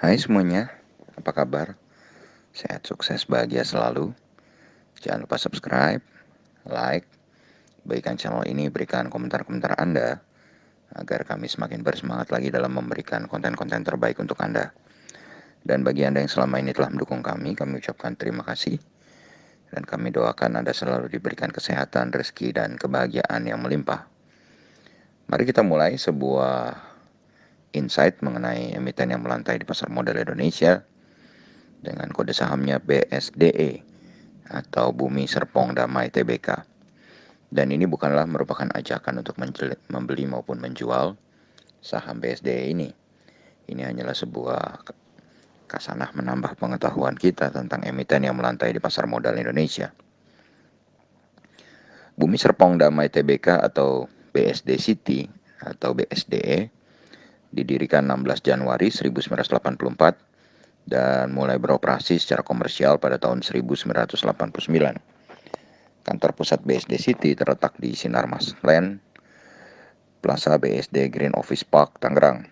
Hai semuanya, apa kabar? Sehat, sukses, bahagia selalu. Jangan lupa subscribe, like, bagikan channel ini, berikan komentar-komentar Anda agar kami semakin bersemangat lagi dalam memberikan konten-konten terbaik untuk Anda. Dan bagi Anda yang selama ini telah mendukung kami ucapkan terima kasih. Dan kami doakan Anda selalu diberikan kesehatan, rezeki, dan kebahagiaan yang melimpah. Mari kita mulai sebuah insight mengenai emiten yang melantai di pasar modal Indonesia dengan kode sahamnya BSDE atau Bumi Serpong Damai Tbk. Dan ini bukanlah merupakan ajakan untuk membeli maupun menjual saham BSDE ini. Ini hanyalah sebuah kasanah menambah pengetahuan kita tentang emiten yang melantai di pasar modal Indonesia. Bumi Serpong Damai Tbk atau BSD City atau BSDE didirikan 16 Januari 1984 dan mulai beroperasi secara komersial pada tahun 1989. Kantor pusat BSD City terletak di Sinarmas Land, Plaza BSD Green Office Park, Tangerang.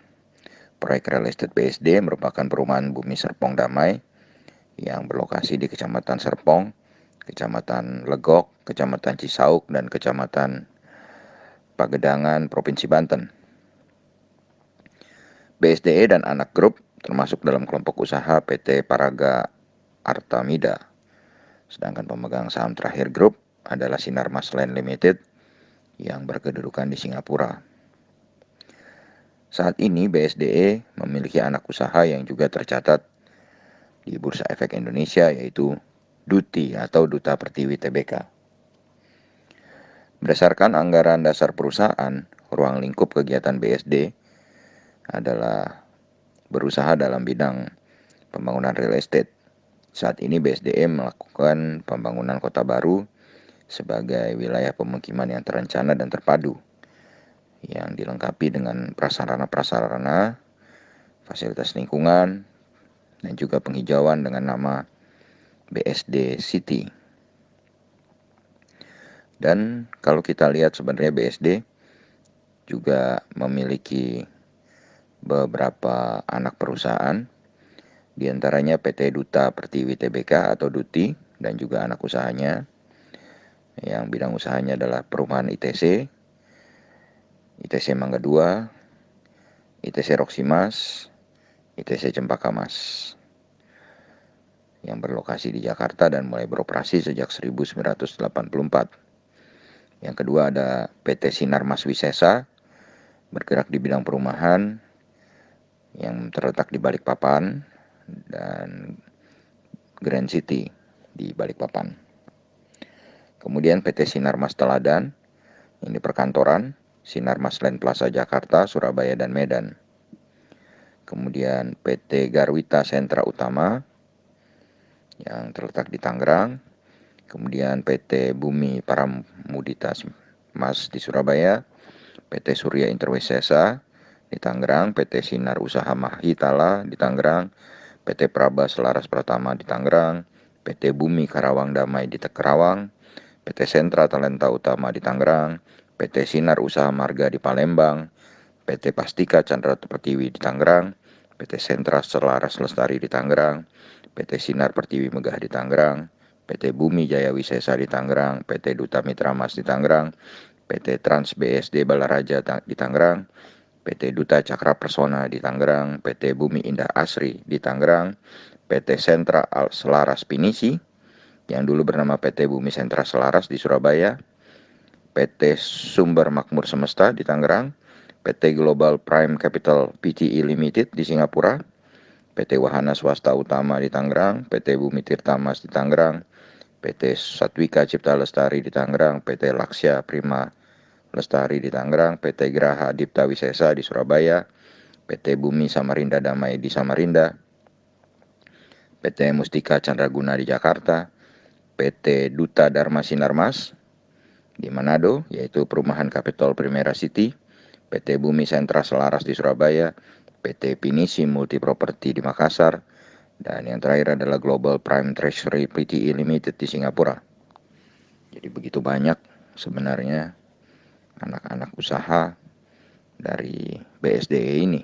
Proyek real estate BSD merupakan perumahan Bumi Serpong Damai yang berlokasi di Kecamatan Serpong, Kecamatan Legok, Kecamatan Cisauk, dan Kecamatan Pagedangan, Provinsi Banten. BSDE dan anak grup termasuk dalam kelompok usaha PT Paraga Artamida. Sedangkan pemegang saham terakhir grup adalah Sinarmas Land Limited yang berkedudukan di Singapura. Saat ini BSDE memiliki anak usaha yang juga tercatat di Bursa Efek Indonesia, yaitu DUTI atau Duta Pertiwi Tbk. Berdasarkan anggaran dasar perusahaan, ruang lingkup kegiatan BSD adalah berusaha dalam bidang pembangunan real estate. Saat ini BSDE melakukan pembangunan kota baru sebagai wilayah pemukiman yang terencana dan terpadu, yang dilengkapi dengan prasarana-prasarana, fasilitas lingkungan, dan juga penghijauan dengan nama BSD City. Dan kalau kita lihat sebenarnya BSD juga memiliki beberapa anak perusahaan, diantaranya PT Duta Pertiwi Tbk atau DUTI, dan juga anak usahanya, yang bidang usahanya adalah perumahan ITC, ITC Mangga 2, ITC Roksimas, ITC Cempaka Mas, yang berlokasi di Jakarta dan mulai beroperasi sejak 1984. Yang kedua ada PT Sinarmas Wisesa, bergerak di bidang perumahan yang terletak di Balikpapan, dan Grand City di Balikpapan. Kemudian PT Sinarmas Teladan, ini perkantoran, Sinarmas Land Plaza Jakarta, Surabaya, dan Medan. Kemudian PT Garwita Sentra Utama yang terletak di Tangerang. Kemudian PT Bumi Paramudita Mas di Surabaya, PT Surya Interwisesa di Tangerang, PT Sinar Usaha Mahitala di Tangerang, PT Praba Selaras Pratama di Tangerang, PT Bumi Karawang Damai di Kerawang, PT Sentra Talenta Utama di Tangerang, PT Sinar Usaha Marga di Palembang, PT Pastika Chandra Pertiwi di Tangerang, PT Sentra Selaras Lestari di Tangerang, PT Sinar Pertiwi Megah di Tangerang, PT Bumi Jaya Wisesa di Tangerang, PT Duta Mitra Mas di Tangerang, PT Trans BSD Balaraja di Tangerang, PT Duta Cakra Persona di Tangerang, PT Bumi Indah Asri di Tangerang, PT Sentra Selaras Pinisi yang dulu bernama PT Bumi Sentra Selaras di Surabaya, PT Sumber Makmur Semesta di Tangerang, PT Global Prime Capital Pte Limited di Singapura, PT Wahana Swasta Utama di Tangerang, PT Bumi Tirta Mas di Tangerang, PT Satwika Cipta Lestari di Tangerang, PT Laksya Prima Lestari di Tangerang, PT Graha Dipta Wisesa di Surabaya, PT Bumi Samarinda Damai di Samarinda, PT Mustika Chandraguna di Jakarta, PT Duta Dharma Sinarmas di Manado, yaitu Perumahan Capital Primera City, PT Bumi Sentra Selaras di Surabaya, PT Pinisi Multi Property di Makassar, dan yang terakhir adalah Global Prime Treasury Pte Limited di Singapura. Jadi begitu banyak sebenarnya anak-anak usaha dari BSDE ini.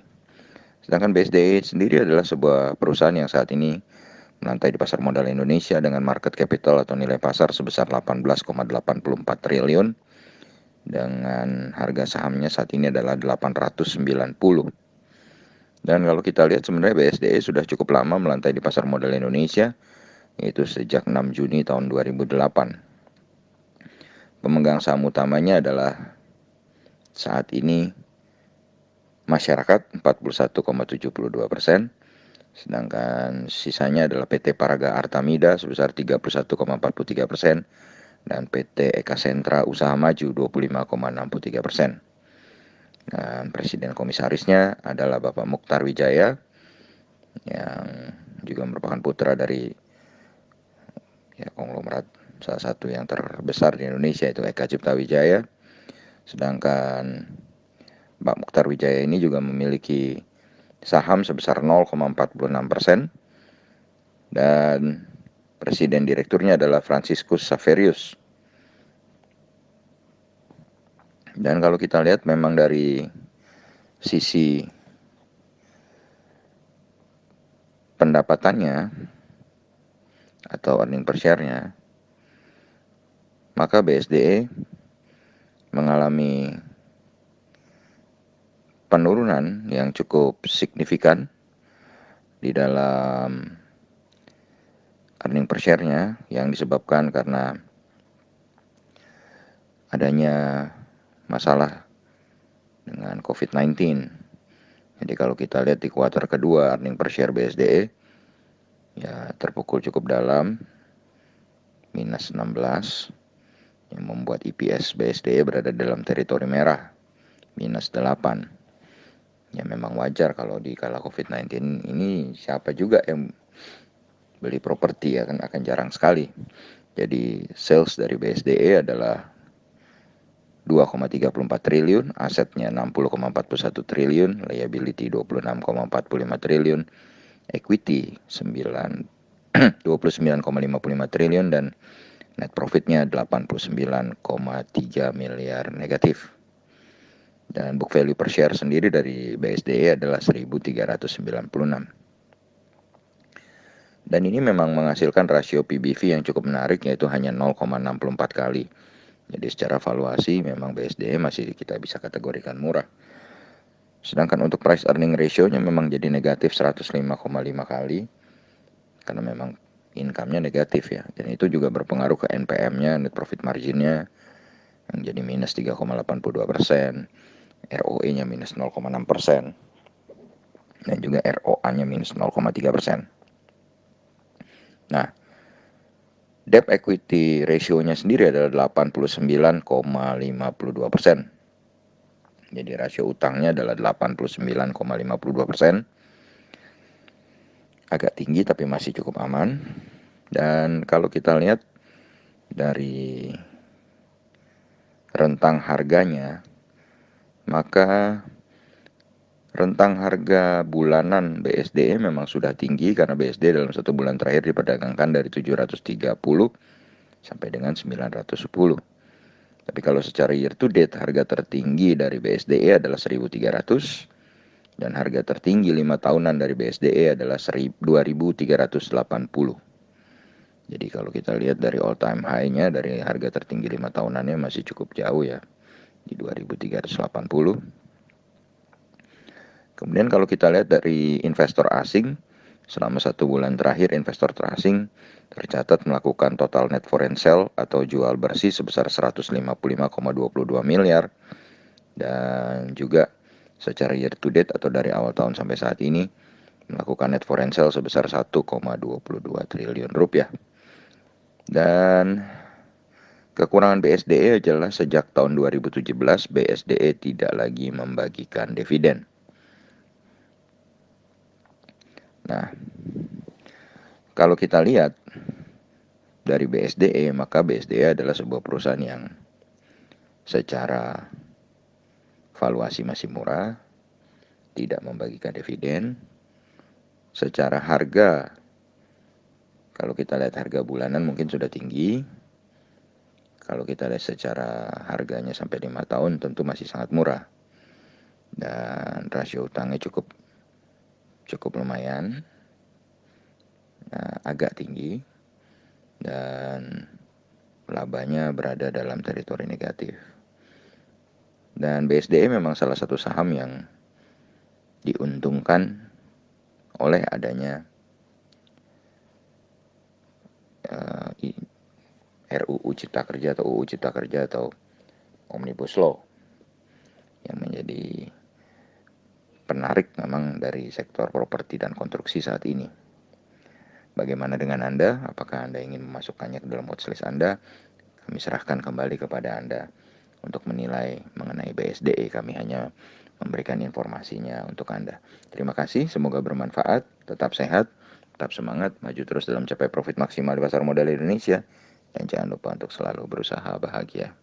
Sedangkan BSDE sendiri adalah sebuah perusahaan yang saat ini melantai di pasar modal Indonesia dengan market capital atau nilai pasar sebesar 18,84 triliun dengan harga sahamnya saat ini adalah 890. Dan kalau kita lihat sebenarnya BSDE sudah cukup lama melantai di pasar modal Indonesia, yaitu sejak 6 Juni tahun 2008. Pemegang saham utamanya adalah saat ini masyarakat 41,72%, sedangkan sisanya adalah PT Paraga Artamida sebesar 31,43% dan PT Eka Sentra Usaha Maju 25,63%. Dan presiden komisarisnya adalah Bapak Mukhtar Wijaya yang juga merupakan putra dari konglomerat salah satu yang terbesar di Indonesia, itu Eka Cipta Wijaya. Sedangkan Pak Mukhtar Wijaya ini juga memiliki saham sebesar 0,46% dan presiden direkturnya adalah Franciscus Saverius. Dan kalau kita lihat memang dari sisi pendapatannya atau earning per share-nya, maka BSDE mengalami penurunan yang cukup signifikan di dalam earning per share-nya yang disebabkan karena adanya masalah dengan COVID-19. Jadi kalau kita lihat di kuartal kedua earning per share BSDE ya terpukul cukup dalam, minus 16, yang membuat EPS BSDE berada dalam teritori merah, minus 8. Ya memang wajar kalau di kala COVID-19 ini siapa juga yang beli properti ya, akan jarang sekali. Jadi sales dari BSDE adalah 2,34 triliun, asetnya 60,41 triliun, liability 26,45 triliun, equity 29,55 triliun dan net profitnya 89,3 miliar negatif. Dan book value per share sendiri dari BSDE adalah 1.396. Dan ini memang menghasilkan rasio PBV yang cukup menarik, yaitu hanya 0,64 kali. Jadi secara valuasi memang BSDE masih kita bisa kategorikan murah. Sedangkan untuk price earning ratio-nya memang jadi negatif 105,5 kali. Karena memang income-nya negatif ya. Dan itu juga berpengaruh ke NPM-nya, net profit margin-nya, yang jadi minus 3,82%. ROE-nya minus 0,6%. Dan juga ROA-nya minus 0,3%. Nah, debt equity ratio-nya sendiri adalah 89,52%. Jadi rasio utangnya adalah 89,52%. Agak tinggi tapi masih cukup aman. Dan kalau kita lihat dari rentang harganya, maka rentang harga bulanan BSDE memang sudah tinggi karena BSDE dalam satu bulan terakhir diperdagangkan dari 730 sampai dengan 910. Tapi kalau secara year to date, harga tertinggi dari BSDE adalah 1.300 dan harga tertinggi 5 tahunan dari BSDE adalah 2.380. Jadi kalau kita lihat dari all time high-nya, dari harga tertinggi 5 tahunannya masih cukup jauh ya, di 2.380. Kemudian kalau kita lihat dari investor asing, selama 1 bulan terakhir investor terasing tercatat melakukan total net foreign sale atau jual bersih sebesar 155,22 miliar. Dan juga secara year to date atau dari awal tahun sampai saat ini melakukan net foreign sale sebesar 1,22 triliun rupiah. Dan kekurangan BSDE adalah sejak tahun 2017 BSDE tidak lagi membagikan dividen. Nah, kalau kita lihat dari BSDE, maka BSDE adalah sebuah perusahaan yang secara valuasi masih murah, tidak membagikan dividen. Secara harga, kalau kita lihat harga bulanan mungkin sudah tinggi. Kalau kita lihat secara harganya sampai 5 tahun tentu masih sangat murah. Dan rasio utangnya cukup cukup lumayan, agak tinggi, dan labanya berada dalam teritori negatif. Dan BSDE memang salah satu saham yang diuntungkan oleh adanya RUU Cipta Kerja atau UU Cipta Kerja atau Omnibus Law yang menjadi penarik memang dari sektor properti dan konstruksi saat ini. Bagaimana dengan Anda? Apakah Anda ingin memasukkannya ke dalam watchlist Anda? Kami serahkan kembali kepada Anda untuk menilai mengenai BSDE. Kami hanya memberikan informasinya untuk Anda. Terima kasih, semoga bermanfaat. Tetap sehat, tetap semangat, maju terus dalam capai profit maksimal di pasar modal Indonesia. Dan jangan lupa untuk selalu berusaha bahagia.